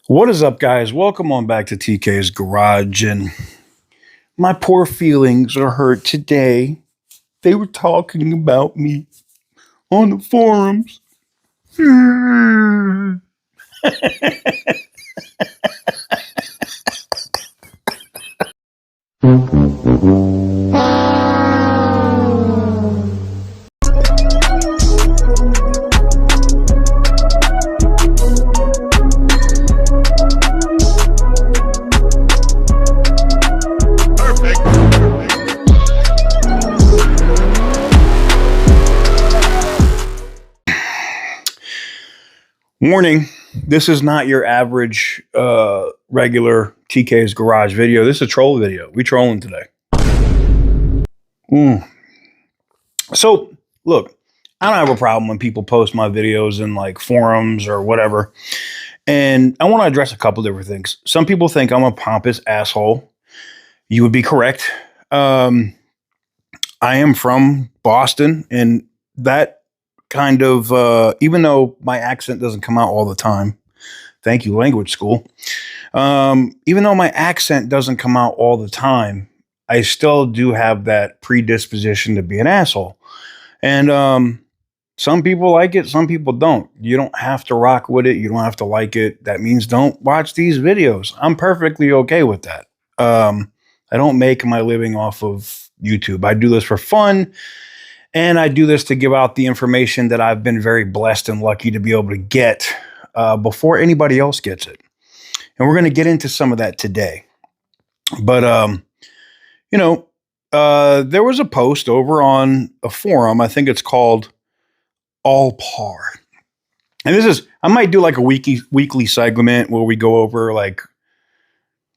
What is up, guys? Welcome on back to TK's Garage. And my poor feelings are hurt today. They were talking about me on the forums. Warning, this is not your average regular TK's Garage video. This is a troll video. We trolling today. So, look, I don't have a problem when people post my videos in like forums or whatever. And I want to address a couple different things. Some people think I'm a pompous asshole. You would be correct. I am from Boston, and that kind of, even though my accent doesn't come out all the time, thank you, language school. Even though my accent doesn't come out all the time, I still do have that predisposition to be an asshole. And some people like it, some people don't. You don't have to rock with it. You don't have to like it. That means don't watch these videos. I'm perfectly okay with that. I don't make my living off of YouTube. I do this for fun. And I do this to give out the information that I've been very blessed and lucky to be able to get before anybody else gets it. And we're going to get into some of that today. But, there was a post over on a forum. I think it's called All Par. And I might do like a weekly segment where we go over like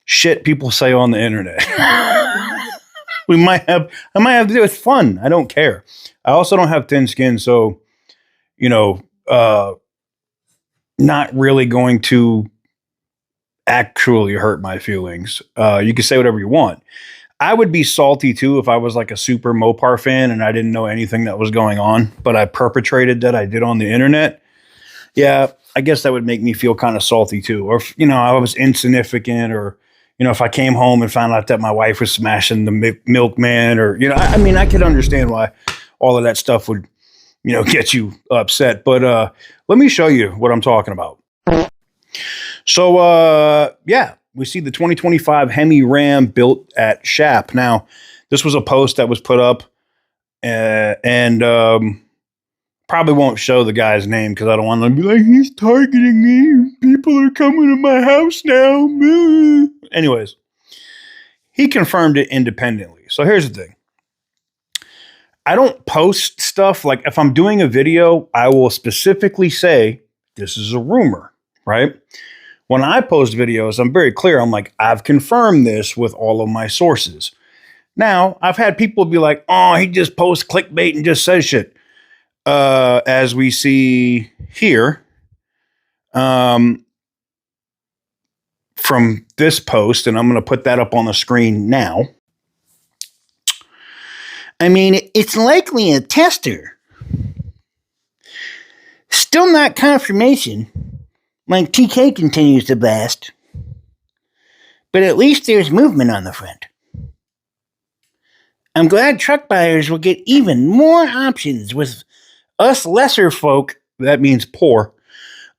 shit people say on the internet. I might have to do it. It's fun. I don't care. I also don't have thin skin, so not really going to actually hurt my feelings. You can say whatever you want. I would be salty too if I was like a super Mopar fan and I didn't know anything that was going on, but I perpetrated that I did on the internet. Yeah, I guess that would make me feel kind of salty too. Or if, I was insignificant, or if I came home and found out that my wife was smashing the milkman, or, I could understand why all of that stuff would, get you upset. But let me show you what I'm talking about. So, we see the 2025 Hemi Ram built at Shap. Now, this was a post that was put up and probably won't show the guy's name because I don't want them to be like, he's targeting me. People are coming to my house now. Anyways, he confirmed it independently. So here's the thing. I don't post stuff like if I'm doing a video, I will specifically say this is a rumor, right? When I post videos, I'm very clear. I'm like, I've confirmed this with all of my sources. Now, I've had people be like, oh, he just posts clickbait and just says shit. As we see here, from this post, and I'm going to put that up on the screen now. I mean, it's likely a tester. Still not confirmation, like TK continues to blast. But at least there's movement on the front. I'm glad truck buyers will get even more options with us lesser folk, that means poor,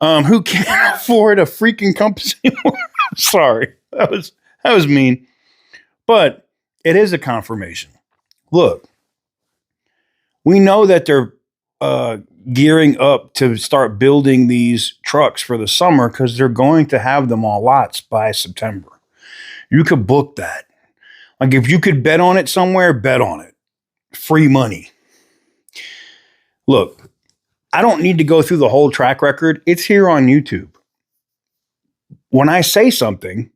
who can't afford a freaking Compass anymore. Sorry, that was mean. But it is a confirmation. Look, we know that they're gearing up to start building these trucks for the summer because they're going to have them on lots by September. You could book that. Like if you could bet on it somewhere, bet on it. Free money. Look, I don't need to go through the whole track record. It's here on YouTube. When I say something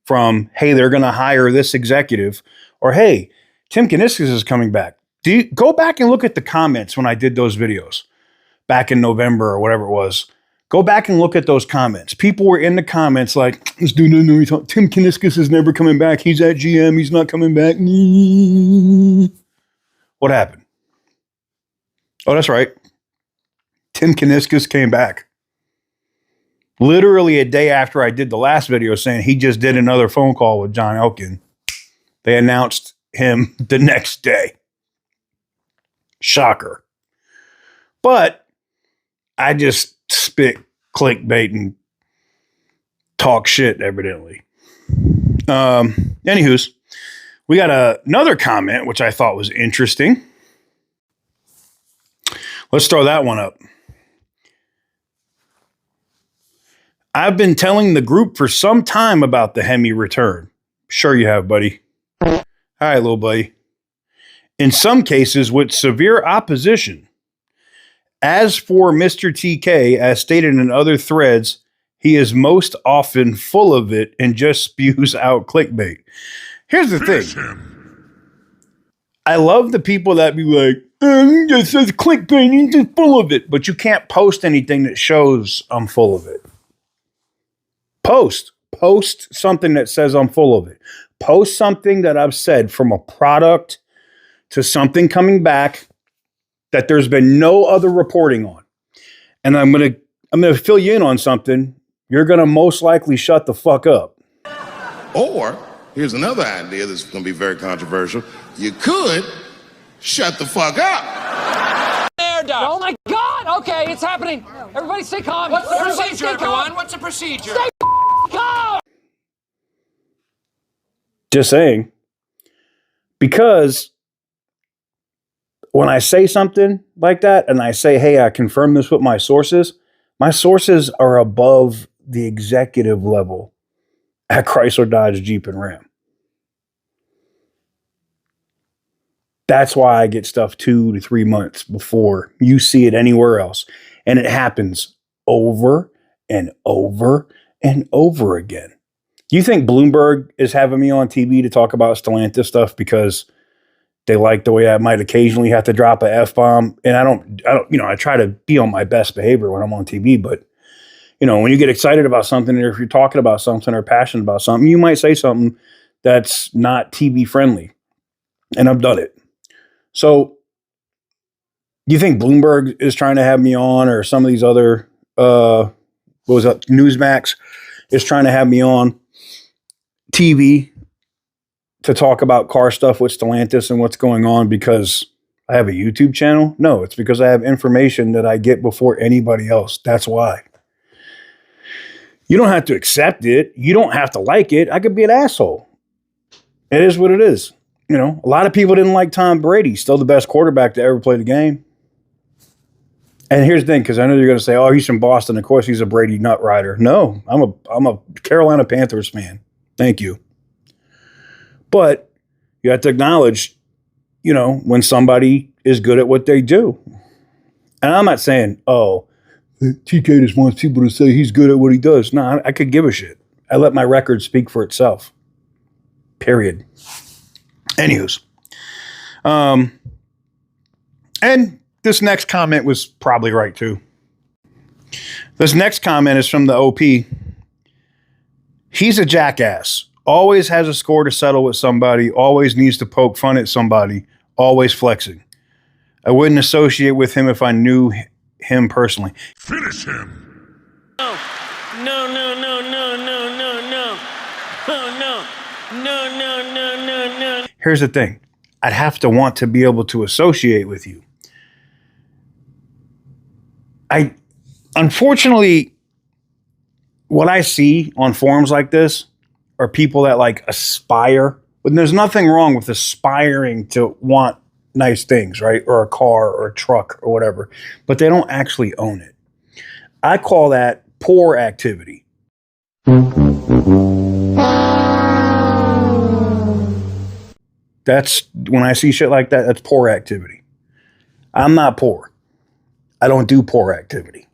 from, hey, they're going to hire this executive, or hey, Tim Kuniskis is coming back. Go back and look at the comments when I did those videos back in November or whatever it was. Go back and look at those comments. People were in the comments like, this dude doesn't know what he's talking. Tim Kuniskis is never coming back. He's at GM. He's not coming back. What happened? Oh, that's right. Tim Kuniskis came back. Literally a day after I did the last video saying he just did another phone call with John Elkin, they announced him the next day. Shocker. But I just spit clickbait and talk shit, evidently. Anywho's, we got another comment, which I thought was interesting. Let's throw that one up. I've been telling the group for some time about the Hemi Return. Sure you have, buddy. All right, little buddy. In some cases with severe opposition. As for Mr. TK, as stated in other threads, he is most often full of it and just spews out clickbait. Here's the thing. I love the people that be like, it says clickbait, he's just full of it. But you can't post anything that shows I'm full of it. Post something that says I'm full of it. Post something that I've said from a product to something coming back that there's been no other reporting on. And I'm gonna fill you in on something. You're gonna most likely shut the fuck up. Or here's another idea that's gonna be very controversial. You could shut the fuck up. Oh my God! Okay, it's happening. Everybody stay calm. What's the procedure, everyone? What's the procedure? Stay calm! Just saying. Because when I say something like that and I say, hey, I confirm this with my sources are above the executive level at Chrysler, Dodge, Jeep, and Ram. That's why I get stuff 2 to 3 months before you see it anywhere else. And it happens over and over and over again. Do you think Bloomberg is having me on TV to talk about Stellantis stuff because they like the way I might occasionally have to drop a F-bomb? And I don't, I try to be on my best behavior when I'm on TV, but when you get excited about something, or if you're talking about something or passionate about something, you might say something that's not TV friendly. And I've done it. So you think Bloomberg is trying to have me on, or some of these other, Newsmax is trying to have me on TV to talk about car stuff with Stellantis and what's going on because I have a YouTube channel? No, it's because I have information that I get before anybody else. That's why. You don't have to accept it. You don't have to like it. I could be an asshole. It is what it is. A lot of people didn't like Tom Brady. Still the best quarterback to ever play the game. And here's the thing, because I know you're going to say, oh, he's from Boston. Of course, he's a Brady nut rider. No, I'm a Carolina Panthers fan. Thank you. But you have to acknowledge, when somebody is good at what they do. And I'm not saying, oh, TK just wants people to say he's good at what he does. No, I could give a shit. I let my record speak for itself. Period. Anywho's. And this next comment was probably right too. This next comment is from the OP. He's a jackass. Always has a score to settle with somebody. Always needs to poke fun at somebody. Always flexing. I wouldn't associate with him if I knew him personally. Finish him. No. No, no, no, no, no, no, no. Oh, no. No, no, no, no, no. Here's the thing. I'd have to want to be able to associate with you. Unfortunately, what I see on forums like this are people that aspire, but there's nothing wrong with aspiring to want nice things, right? Or a car or a truck or whatever, but they don't actually own it. I call that poor activity. That's when I see shit like that, that's poor activity. I'm not poor. I don't do poor activity.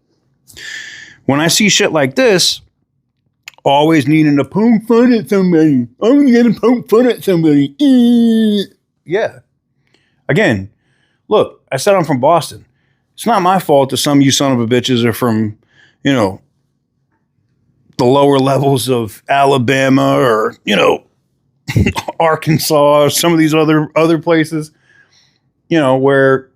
When I see shit like this, always needing to poke fun at somebody. I'm going to poke fun at somebody. Yeah. Again, look, I said I'm from Boston. It's not my fault that some of you son of a bitches are from, the lower levels of Alabama or, Arkansas or some of these other places, where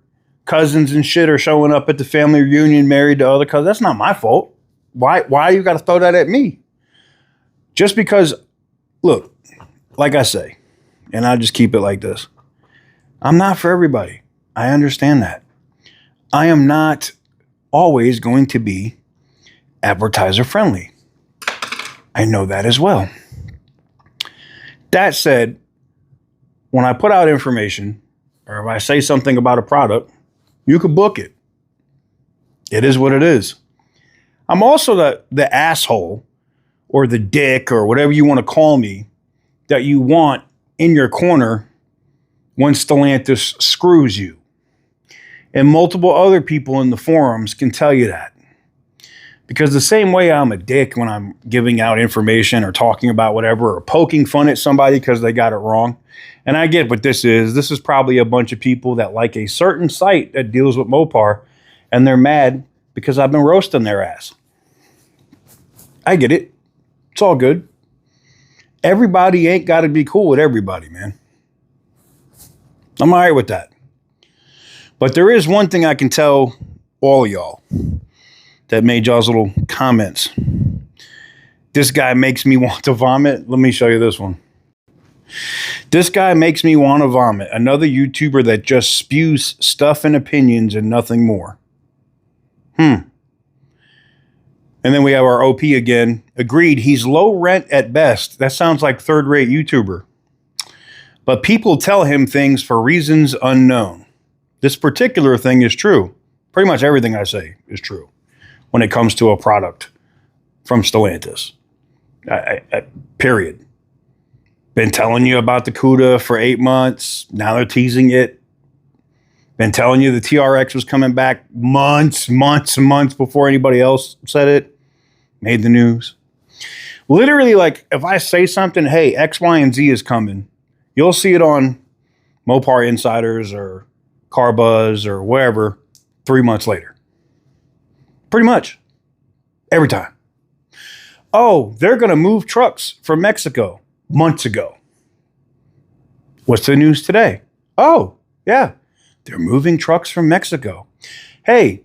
cousins and shit are showing up at the family reunion married to other cousins. That's not my fault. Why you got to throw that at me? Just because, look, like I say, and I'll just keep it like this. I'm not for everybody. I understand that. I am not always going to be advertiser friendly. I know that as well. That said, when I put out information or if I say something about a product, you could book it. It is what it is. I'm also the asshole or the dick or whatever you want to call me that you want in your corner when Stellantis screws you. And multiple other people in the forums can tell you that. Because the same way I'm a dick when I'm giving out information or talking about whatever or poking fun at somebody because they got it wrong. And I get what this is. This is probably a bunch of people that like a certain site that deals with Mopar and they're mad because I've been roasting their ass. I get it. It's all good. Everybody ain't got to be cool with everybody, man. I'm all right with that. But there is one thing I can tell all y'all that made y'all's little comments. This guy makes me want to vomit. Let me show you this one. This guy makes me want to vomit. Another YouTuber that just spews stuff and opinions and nothing more. And then we have our OP again. Agreed, he's low rent at best. That sounds like third-rate YouTuber. But people tell him things for reasons unknown. This particular thing is true. Pretty much everything I say is true when it comes to a product from Stellantis. Period. Been telling you about the CUDA for 8 months. Now they're teasing it. Been telling you the TRX was coming back months before anybody else said it. Made the news. Literally, like, if I say something, hey, X, Y, and Z is coming, you'll see it on Mopar Insiders or Car Buzz or wherever 3 months later. Pretty much. Every time. Oh, they're going to move trucks from Mexico months ago. What's the news today? Oh, yeah. They're moving trucks from Mexico. Hey,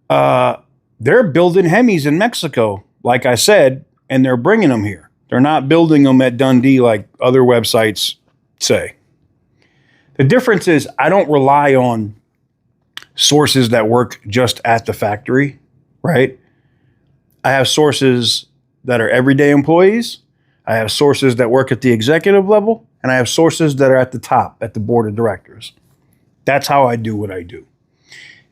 they're building Hemis in Mexico, like I said, and they're bringing them here. They're not building them at Dundee like other websites say. The difference is I don't rely on sources that work just at the factory, right? I have sources that are everyday employees. I have sources that work at the executive level, and I have sources that are at the top, at the board of directors. That's how I do what I do.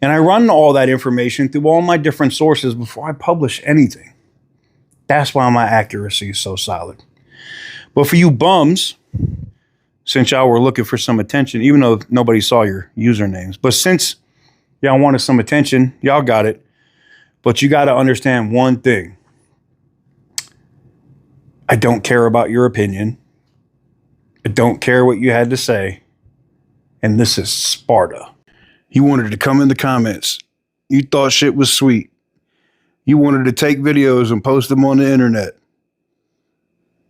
And I run all that information through all my different sources before I publish anything. That's why my accuracy is so solid. But for you bums, since y'all were looking for some attention, even though nobody saw your usernames, but since y'all wanted some attention, y'all got it. But you got to understand one thing. I don't care about your opinion. I don't care what you had to say. And this is Sparta. You wanted to come in the comments. You thought shit was sweet. You wanted to take videos and post them on the internet.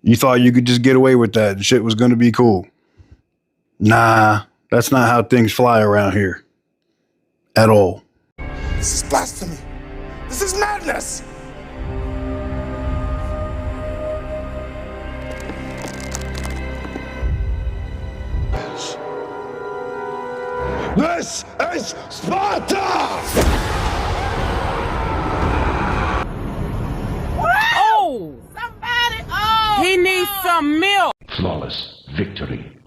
You thought you could just get away with that and shit was going to be cool. Nah, that's not how things fly around here. At all. This is blasphemy. This is madness. This is Sparta! Oh! Somebody! Oh! He needs some milk! Flawless victory.